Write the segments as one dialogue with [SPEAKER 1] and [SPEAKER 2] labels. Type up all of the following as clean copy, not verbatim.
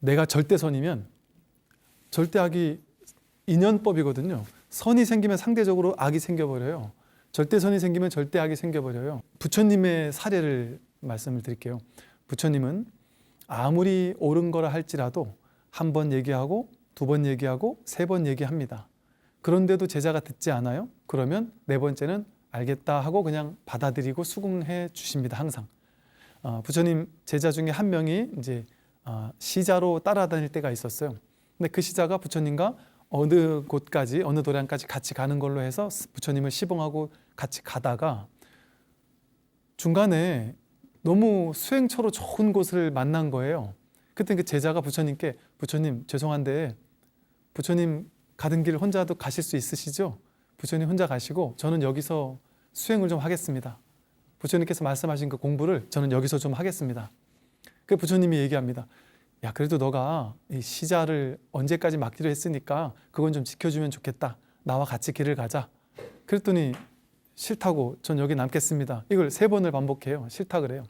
[SPEAKER 1] 내가 절대선이면 절대악이 인연법이거든요. 선이 생기면 상대적으로 악이 생겨버려요. 절대선이 생기면 절대악이 생겨버려요. 부처님의 사례를 말씀을 드릴게요. 부처님은 아무리 옳은 거라 할지라도 한 번 얘기하고 두 번 얘기하고 세 번 얘기합니다. 그런데도 제자가 듣지 않아요? 그러면 네 번째는 알겠다 하고 그냥 받아들이고 수긍해 주십니다. 항상. 부처님 제자 중에 한 명이 이제 시자로 따라다닐 때가 있었어요. 근데 그 시자가 부처님과 어느 곳까지, 어느 도량까지 같이 가는 걸로 해서 부처님을 시봉하고 같이 가다가 중간에 너무 수행처로 좋은 곳을 만난 거예요. 그때 그 제자가 부처님께 부처님 죄송한데 부처님 가던 길 혼자도 가실 수 있으시죠? 부처님 혼자 가시고 저는 여기서 수행을 좀 하겠습니다. 부처님께서 말씀하신 그 공부를 저는 여기서 좀 하겠습니다. 그 부처님이 얘기합니다. 야, 그래도 너가 이 시자를 언제까지 맡기로 했으니까 그건 좀 지켜주면 좋겠다. 나와 같이 길을 가자. 그랬더니 싫다고 전 여기 남겠습니다. 이걸 3번을 반복해요. 싫다 그래요.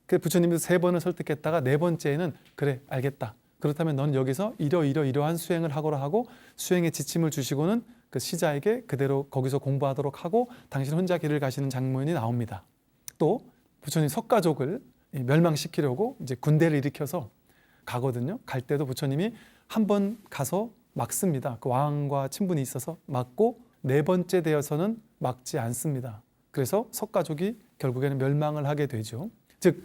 [SPEAKER 1] 그 부처님도 3번을 설득했다가 네 번째에는 그래 알겠다. 그렇다면 넌 여기서 이러한 수행을 하거라 하고 수행의 지침을 주시고는 그 시자에게 그대로 거기서 공부하도록 하고 당신 혼자 길을 가시는 장면이 나옵니다. 또 부처님 석가족을 멸망시키려고 이제 군대를 일으켜서 가거든요. 갈 때도 부처님이 한 번 가서 막습니다. 그 왕과 친분이 있어서 막고 네 번째 되어서는 막지 않습니다. 그래서 석가족이 결국에는 멸망을 하게 되죠. 즉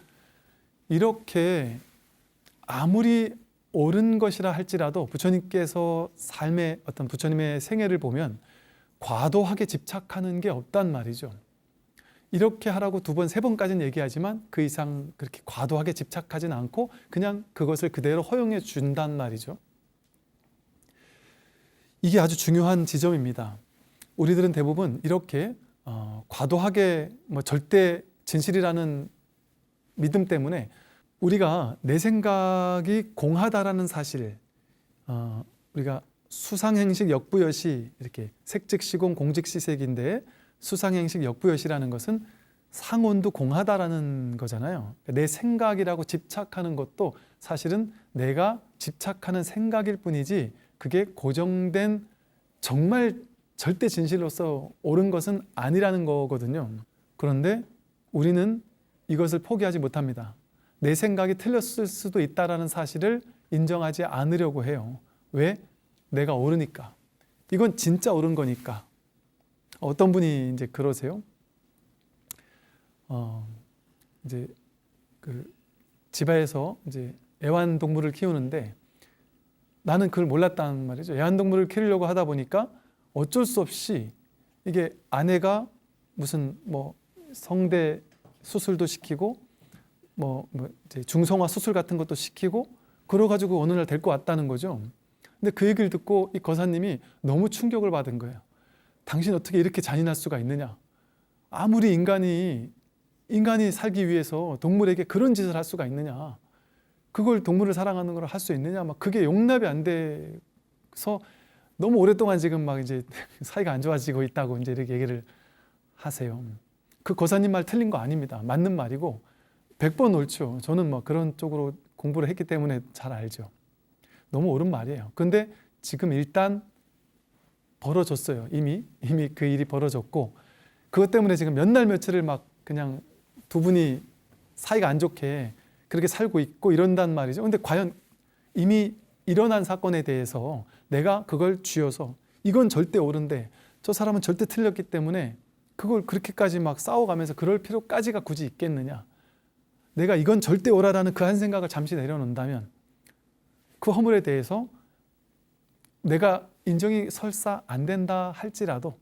[SPEAKER 1] 이렇게 아무리 옳은 것이라 할지라도 부처님께서 삶의 어떤 부처님의 생애를 보면 과도하게 집착하는 게 없단 말이죠. 이렇게 하라고 2번, 3번까지는 얘기하지만 그 이상 그렇게 과도하게 집착하진 않고 그냥 그것을 그대로 허용해 준단 말이죠. 이게 아주 중요한 지점입니다. 우리들은 대부분 이렇게 과도하게 절대 진실이라는 믿음 때문에 우리가 내 생각이 공하다라는 사실, 우리가 수상행식 역부여시 이렇게 색즉시공 공즉시색인데 수상행식 역부여시라는 것은 상온도 공하다라는 거잖아요. 내 생각이라고 집착하는 것도 사실은 내가 집착하는 생각일 뿐이지 그게 고정된 정말 절대 진실로서 옳은 것은 아니라는 거거든요. 그런데 우리는 이것을 포기하지 못합니다. 내 생각이 틀렸을 수도 있다는 사실을 인정하지 않으려고 해요. 왜? 내가 옳으니까. 이건 진짜 옳은 거니까. 어떤 분이 이제 그러세요. 이제 그 집에서 이제 애완동물을 키우는데 나는 그걸 몰랐단 말이죠. 애완동물을 키우려고 하다 보니까 어쩔 수 없이 이게 아내가 무슨 성대 수술도 시키고 이제 중성화 수술 같은 것도 시키고 그래가지고 어느 날 데리고 왔다는 거죠. 근데 그 얘기를 듣고 이 거사님이 너무 충격을 받은 거예요. 당신 어떻게 이렇게 잔인할 수가 있느냐? 아무리 인간이 살기 위해서 동물에게 그런 짓을 할 수가 있느냐? 그걸 동물을 사랑하는 걸 할 수 있느냐? 막 그게 용납이 안 돼서 너무 오랫동안 지금 막 이제 사이가 안 좋아지고 있다고 이제 이렇게 얘기를 하세요. 그 거사님 말 틀린 거 아닙니다. 맞는 말이고 100번 옳죠. 저는 그런 쪽으로 공부를 했기 때문에 잘 알죠. 너무 옳은 말이에요. 근데 지금 일단 벌어졌어요. 이미 그 일이 벌어졌고 그것 때문에 지금 몇 날 며칠을 막 그냥 두 분이 사이가 안 좋게 그렇게 살고 있고 이런단 말이죠. 근데 과연 이미 일어난 사건에 대해서 내가 그걸 쥐어서 이건 절대 옳은데 저 사람은 절대 틀렸기 때문에 그걸 그렇게까지 막 싸워가면서 그럴 필요까지가 굳이 있겠느냐. 내가 이건 절대 옳아라는 그 한 생각을 잠시 내려놓는다면 그 허물에 대해서 내가 인정이 설사 안 된다 할지라도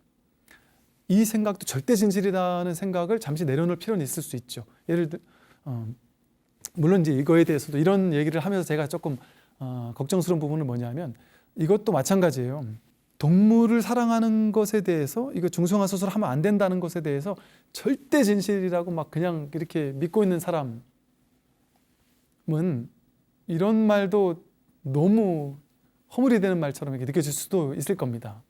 [SPEAKER 1] 이 생각도 절대 진실이라는 생각을 잠시 내려놓을 필요는 있을 수 있죠. 예를 들어 물론 이제 이거에 대해서도 이런 얘기를 하면서 제가 조금 걱정스러운 부분은 뭐냐면 이것도 마찬가지예요. 동물을 사랑하는 것에 대해서 이거 중성화 수술을 하면 안 된다는 것에 대해서 절대 진실이라고 막 그냥 이렇게 믿고 있는 사람은 이런 말도 너무 허물이 되는 말처럼 이렇게 느껴질 수도 있을 겁니다.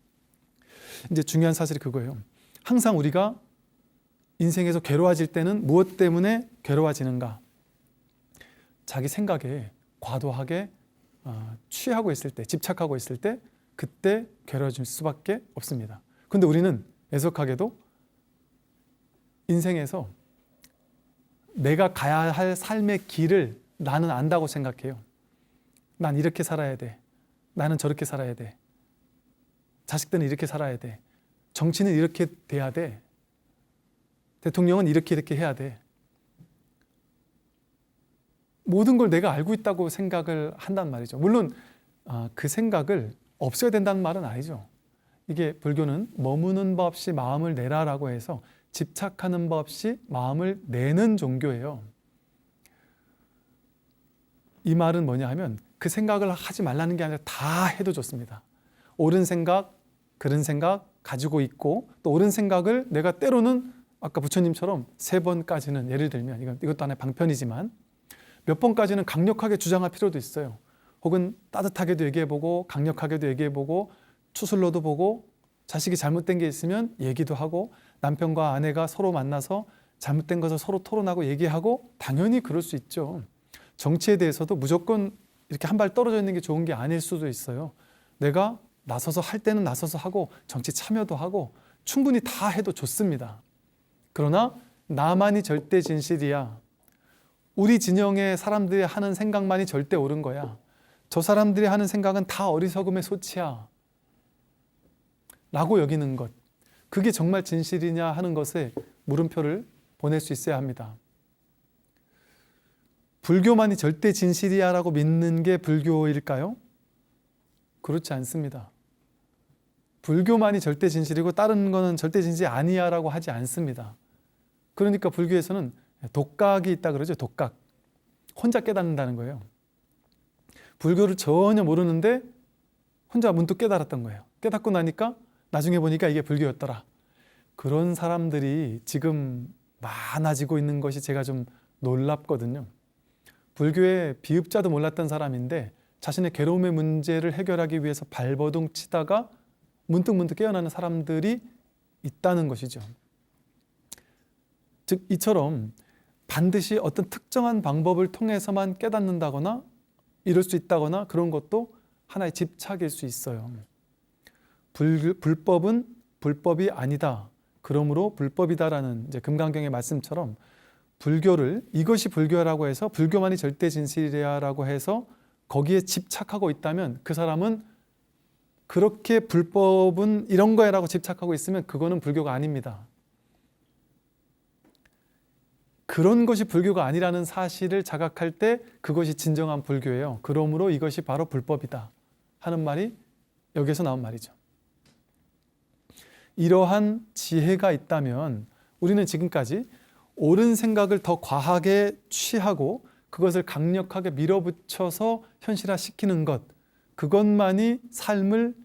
[SPEAKER 1] 이제 중요한 사실이 그거예요. 항상 우리가 인생에서 괴로워질 때는 무엇 때문에 괴로워지는가? 자기 생각에 과도하게 취하고 있을 때, 집착하고 있을 때 그때 괴로워질 수밖에 없습니다. 그런데 우리는 애석하게도 인생에서 내가 가야 할 삶의 길을 나는 안다고 생각해요. 난 이렇게 살아야 돼. 나는 저렇게 살아야 돼. 자식들은 이렇게 살아야 돼. 정치는 이렇게 돼야 돼. 대통령은 이렇게 해야 돼. 모든 걸 내가 알고 있다고 생각을 한단 말이죠. 물론 그 생각을 없애야 된다는 말은 아니죠. 이게 불교는 머무는 법 없이 마음을 내라라고 해서 집착하는 법 없이 마음을 내는 종교예요. 이 말은 뭐냐 하면 그 생각을 하지 말라는 게 아니라 다 해도 좋습니다. 옳은 생각, 그른 생각 가지고 있고 또 옳은 생각을 내가 때로는 아까 부처님처럼 3번까지는 예를 들면 이것도 하나의 방편이지만 몇 번까지는 강력하게 주장할 필요도 있어요. 혹은 따뜻하게도 얘기해보고 강력하게도 얘기해보고 추슬러도 보고 자식이 잘못된 게 있으면 얘기도 하고 남편과 아내가 서로 만나서 잘못된 것을 서로 토론하고 얘기하고 당연히 그럴 수 있죠. 정치에 대해서도 무조건 이렇게 한 발 떨어져 있는 게 좋은 게 아닐 수도 있어요. 내가 나서서 할 때는 나서서 하고 정치 참여도 하고 충분히 다 해도 좋습니다. 그러나 나만이 절대 진실이야. 우리 진영의 사람들이 하는 생각만이 절대 옳은 거야. 저 사람들이 하는 생각은 다 어리석음의 소치야. 라고 여기는 것. 그게 정말 진실이냐 하는 것에 물음표를 보낼 수 있어야 합니다. 불교만이 절대 진실이야 라고 믿는 게 불교일까요? 그렇지 않습니다. 불교만이 절대 진실이고 다른 거는 절대 진실이 아니야 라고 하지 않습니다. 그러니까 불교에서는 독각이 있다 그러죠. 독각. 혼자 깨닫는다는 거예요. 불교를 전혀 모르는데 혼자 문득 깨달았던 거예요. 깨닫고 나니까 나중에 보니까 이게 불교였더라. 그런 사람들이 지금 많아지고 있는 것이 제가 좀 놀랍거든요. 불교의 비읍자도 몰랐던 사람인데 자신의 괴로움의 문제를 해결하기 위해서 발버둥 치다가 문득 깨어나는 사람들이 있다는 것이죠. 즉 이처럼 반드시 어떤 특정한 방법을 통해서만 깨닫는다거나 이럴 수 있다거나 그런 것도 하나의 집착일 수 있어요. 불법은 불법이 아니다. 그러므로 불법이다라는 이제 금강경의 말씀처럼 불교를 이것이 불교라고 해서 불교만이 절대 진실이야라고 해서 거기에 집착하고 있다면 그 사람은 그렇게 불법은 이런 거야라고 집착하고 있으면 그거는 불교가 아닙니다. 그런 것이 불교가 아니라는 사실을 자각할 때 그것이 진정한 불교예요. 그러므로 이것이 바로 불법이다 하는 말이 여기서 나온 말이죠. 이러한 지혜가 있다면 우리는 지금까지 옳은 생각을 더 과하게 취하고 그것을 강력하게 밀어붙여서 현실화시키는 것, 그것만이 삶을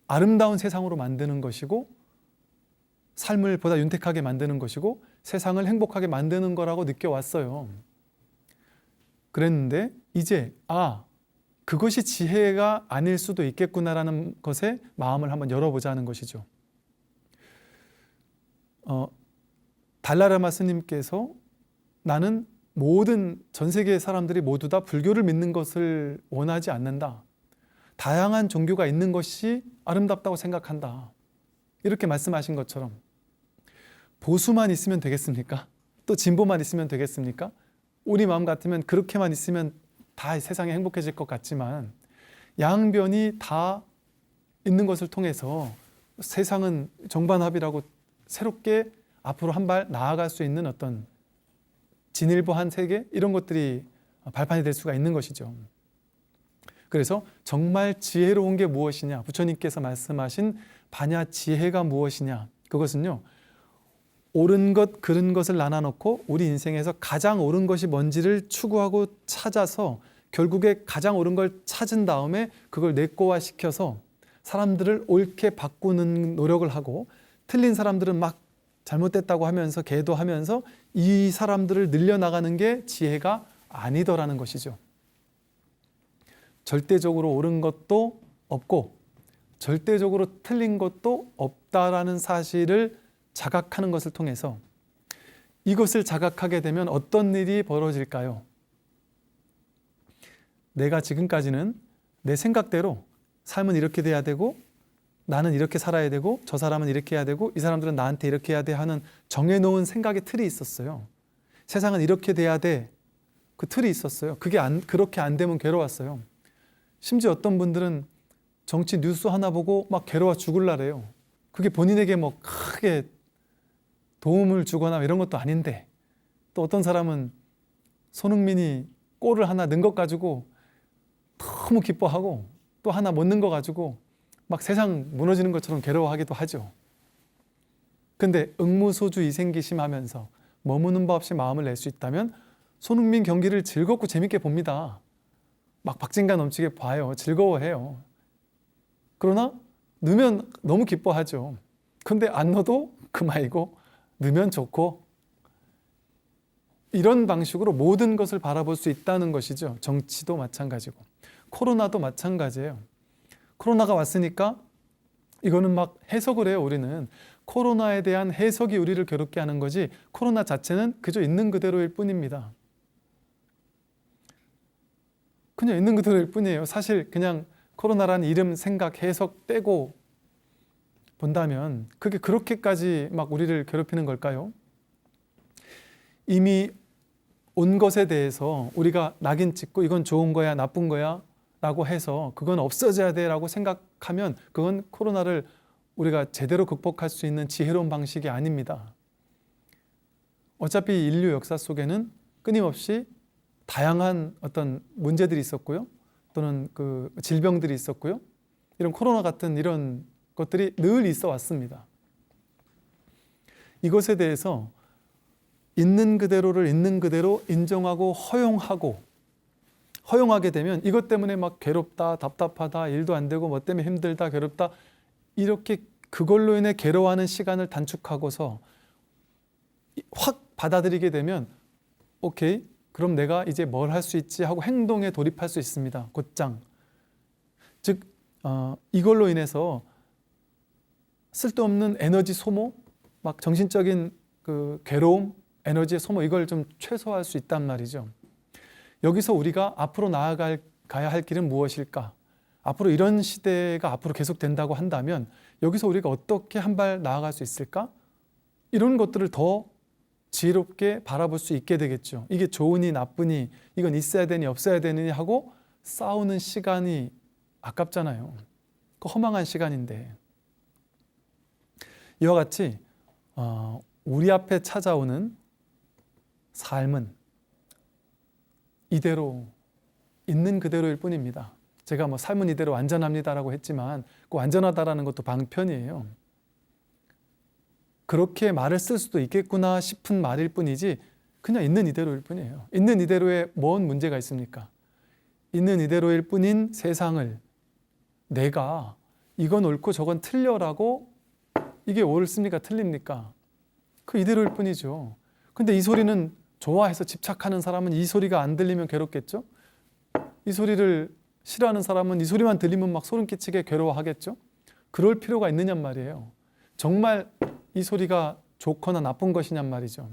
[SPEAKER 1] 아름다운 세상으로 만드는 것이고 삶을 보다 윤택하게 만드는 것이고 세상을 행복하게 만드는 거라고 느껴왔어요. 그랬는데 이제 그것이 지혜가 아닐 수도 있겠구나라는 것에 마음을 한번 열어보자는 것이죠. 달라라마 스님께서 나는 모든 전 세계의 사람들이 모두 다 불교를 믿는 것을 원하지 않는다. 다양한 종교가 있는 것이 아름답다고 생각한다. 이렇게 말씀하신 것처럼 보수만 있으면 되겠습니까? 또 진보만 있으면 되겠습니까? 우리 마음 같으면 그렇게만 있으면 다 세상이 행복해질 것 같지만 양변이 다 있는 것을 통해서 세상은 정반합이라고 새롭게 앞으로 한 발 나아갈 수 있는 어떤 진일보한 세계 이런 것들이 발판이 될 수가 있는 것이죠. 그래서 정말 지혜로운 게 무엇이냐, 부처님께서 말씀하신 반야 지혜가 무엇이냐, 그것은요 옳은 것, 그른 것을 나눠놓고 우리 인생에서 가장 옳은 것이 뭔지를 추구하고 찾아서 결국에 가장 옳은 걸 찾은 다음에 그걸 내꼬화시켜서 사람들을 옳게 바꾸는 노력을 하고 틀린 사람들은 막 잘못됐다고 하면서 계도하면서 이 사람들을 늘려나가는 게 지혜가 아니더라는 것이죠. 절대적으로 옳은 것도 없고 절대적으로 틀린 것도 없다라는 사실을 자각하는 것을 통해서 이것을 자각하게 되면 어떤 일이 벌어질까요? 내가 지금까지는 내 생각대로 삶은 이렇게 돼야 되고 나는 이렇게 살아야 되고 저 사람은 이렇게 해야 되고 이 사람들은 나한테 이렇게 해야 돼 하는 정해놓은 생각의 틀이 있었어요. 세상은 이렇게 돼야 돼. 그 틀이 있었어요. 그렇게 안 되면 괴로웠어요. 심지어 어떤 분들은 정치 뉴스 하나 보고 막 괴로워 죽을라래요. 그게 본인에게 뭐 크게 도움을 주거나 이런 것도 아닌데, 또 어떤 사람은 손흥민이 골을 하나 넣은 것 가지고 너무 기뻐하고 또 하나 못 넣은 거 가지고 막 세상 무너지는 것처럼 괴로워하기도 하죠. 근데 응무소주의생기심 하면서 머무는 바 없이 마음을 낼 수 있다면 손흥민 경기를 즐겁고 재밌게 봅니다. 막 박진감 넘치게 봐요. 즐거워해요. 그러나 넣으면 너무 기뻐하죠. 근데 안 넣어도 그만이고 넣으면 좋고, 이런 방식으로 모든 것을 바라볼 수 있다는 것이죠. 정치도 마찬가지고 코로나도 마찬가지예요. 코로나가 왔으니까 이거는 막 해석을 해요. 우리는 코로나에 대한 해석이 우리를 괴롭게 하는 거지 코로나 자체는 그저 있는 그대로일 뿐입니다. 그냥 있는 그대로일 뿐이에요. 사실 그냥 코로나라는 이름, 생각, 해석 떼고 본다면 그게 그렇게까지 막 우리를 괴롭히는 걸까요? 이미 온 것에 대해서 우리가 낙인 찍고 이건 좋은 거야, 나쁜 거야 라고 해서 그건 없어져야 돼 라고 생각하면 그건 코로나를 우리가 제대로 극복할 수 있는 지혜로운 방식이 아닙니다. 어차피 인류 역사 속에는 끊임없이 다양한 어떤 문제들이 있었고요. 또는 그 질병들이 있었고요. 이런 코로나 같은 이런 것들이 늘 있어 왔습니다. 이것에 대해서 있는 그대로를 있는 그대로 인정하고 허용하게 되면 이것 때문에 막 괴롭다, 답답하다, 일도 안 되고 뭐 때문에 힘들다, 괴롭다, 이렇게 그걸로 인해 괴로워하는 시간을 단축하고서 확 받아들이게 되면 오케이, 그럼 내가 이제 뭘 할 수 있지 하고 행동에 돌입할 수 있습니다. 곧장. 즉 이걸로 인해서 쓸데없는 에너지 소모, 막 정신적인 그 괴로움, 에너지의 소모, 이걸 좀 최소화할 수 있단 말이죠. 여기서 우리가 앞으로 나아가야 할 길은 무엇일까? 앞으로 이런 시대가 앞으로 계속된다고 한다면 여기서 우리가 어떻게 한 발 나아갈 수 있을까? 이런 것들을 더 지혜롭게 바라볼 수 있게 되겠죠. 이게 좋으니 나쁘니, 이건 있어야 되니 없어야 되니 하고 싸우는 시간이 아깝잖아요. 그 허망한 시간인데. 이와 같이 우리 앞에 찾아오는 삶은 이대로 있는 그대로일 뿐입니다. 제가 뭐 삶은 이대로 완전합니다라고 했지만 그 완전하다라는 것도 방편이에요. 그렇게 말을 쓸 수도 있겠구나 싶은 말일 뿐이지 그냥 있는 이대로일 뿐이에요. 있는 이대로에 뭔 문제가 있습니까? 있는 이대로일 뿐인 세상을 내가 이건 옳고 저건 틀려라고, 이게 옳습니까? 틀립니까? 그 이대로일 뿐이죠. 근데 이 소리는 좋아해서 집착하는 사람은 이 소리가 안 들리면 괴롭겠죠? 이 소리를 싫어하는 사람은 이 소리만 들리면 막 소름 끼치게 괴로워하겠죠? 그럴 필요가 있느냔 말이에요. 정말 이 소리가 좋거나 나쁜 것이냔 말이죠.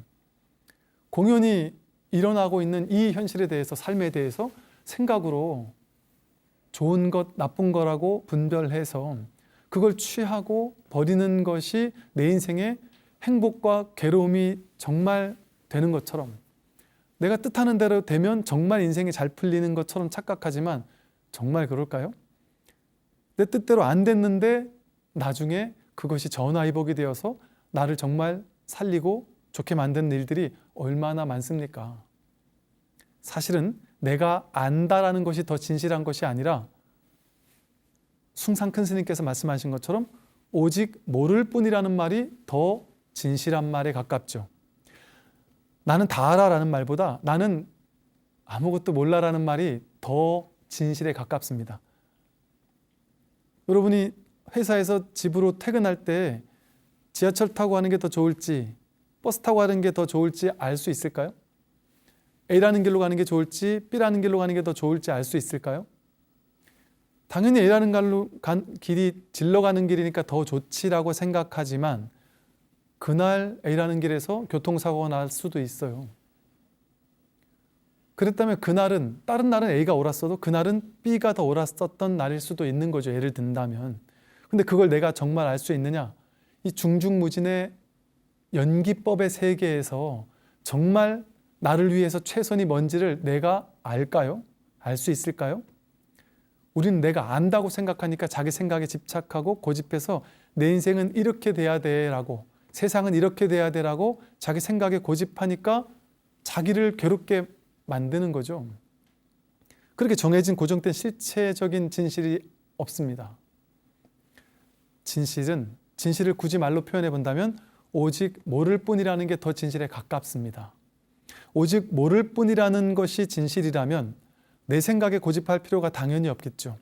[SPEAKER 1] 공연히 일어나고 있는 이 현실에 대해서, 삶에 대해서 생각으로 좋은 것, 나쁜 거라고 분별해서 그걸 취하고 버리는 것이 내 인생의 행복과 괴로움이 정말 되는 것처럼, 내가 뜻하는 대로 되면 정말 인생이 잘 풀리는 것처럼 착각하지만 정말 그럴까요? 내 뜻대로 안 됐는데 나중에 그것이 전화위복이 되어서 나를 정말 살리고 좋게 만드는 일들이 얼마나 많습니까? 사실은 내가 안다라는 것이 더 진실한 것이 아니라 숭상 큰 스님께서 말씀하신 것처럼 오직 모를 뿐이라는 말이 더 진실한 말에 가깝죠. 나는 다 알아라는 말보다 나는 아무것도 몰라라는 말이 더 진실에 가깝습니다. 여러분이 회사에서 집으로 퇴근할 때 지하철 타고 가는 게 더 좋을지 버스 타고 가는 게 더 좋을지 알 수 있을까요? A라는 길로 가는 게 좋을지 B라는 길로 가는 게 더 좋을지 알 수 있을까요? 당연히 A라는 길이 질러 가는 길이니까 더 좋지라고 생각하지만 그날 A라는 길에서 교통사고가 날 수도 있어요. 그랬다면 그날은 다른 날은 A가 옳았어도 그날은 B가 더 옳았었던 날일 수도 있는 거죠. 예를 든다면. 근데 그걸 내가 정말 알 수 있느냐? 이 중중무진의 연기법의 세계에서 정말 나를 위해서 최선이 뭔지를 내가 알까요? 알 수 있을까요? 우리는 내가 안다고 생각하니까 자기 생각에 집착하고 고집해서 내 인생은 이렇게 돼야 돼라고, 세상은 이렇게 돼야 돼라고 자기 생각에 고집하니까 자기를 괴롭게 만드는 거죠. 그렇게 정해진 고정된 실체적인 진실이 없습니다. 진실을 굳이 말로 표현해 본다면 오직 모를 뿐이라는 게 더 진실에 가깝습니다. 오직 모를 뿐이라는 것이 진실이라면 내 생각에 고집할 필요가 당연히 없겠죠.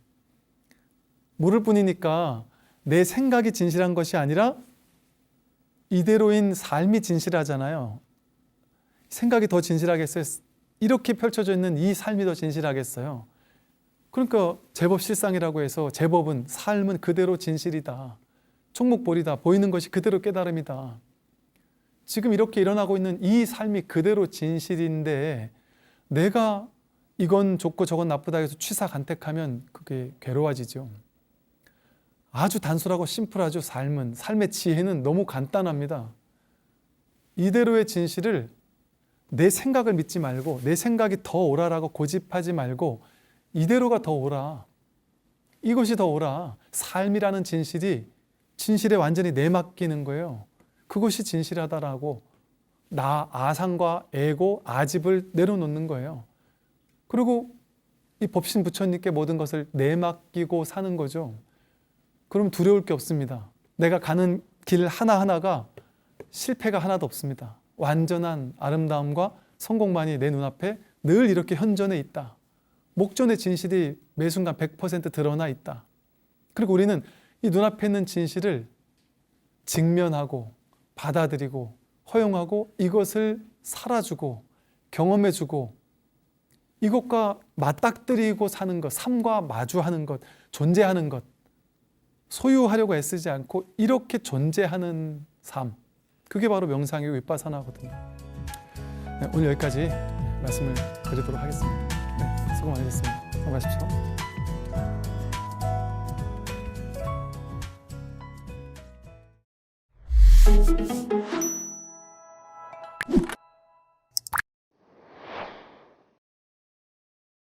[SPEAKER 1] 모를 뿐이니까 내 생각이 진실한 것이 아니라 이대로인 삶이 진실하잖아요. 생각이 더 진실하겠어요? 이렇게 펼쳐져 있는 이 삶이 더 진실하겠어요? 그러니까 제법 실상이라고 해서 제법은 삶은 그대로 진실이다. 총목볼이다. 보이는 것이 그대로 깨달음이다. 지금 이렇게 일어나고 있는 이 삶이 그대로 진실인데 내가 이건 좋고 저건 나쁘다 해서 취사간택하면 그게 괴로워지죠. 아주 단순하고 심플하죠. 삶의 지혜는 너무 간단합니다. 이대로의 진실을 내 생각을 믿지 말고 내 생각이 더 옳아라고 고집하지 말고 이대로가 더 옳아. 이것이 더 옳아. 삶이라는 진실에 완전히 내맡기는 거예요. 그것이 진실하다라고 나 아상과 애고 아집을 내려놓는 거예요. 그리고 이 법신 부처님께 모든 것을 내맡기고 사는 거죠. 그럼 두려울 게 없습니다. 내가 가는 길 하나하나가 실패가 하나도 없습니다. 완전한 아름다움과 성공만이 내 눈앞에 늘 이렇게 현존해 있다. 목전의 진실이 매 순간 100% 드러나 있다. 그리고 우리는 이 눈앞에 있는 진실을 직면하고 받아들이고 허용하고 이것을 살아주고 경험해주고 이것과 맞닥뜨리고 사는 것, 삶과 마주하는 것, 존재하는 것, 소유하려고 애쓰지 않고 이렇게 존재하는 삶, 그게 바로 명상이고 윗바사나거든요. 네, 오늘 여기까지 말씀을 드리도록 하겠습니다. 네, 수고 많으셨습니다. 수고하십시오.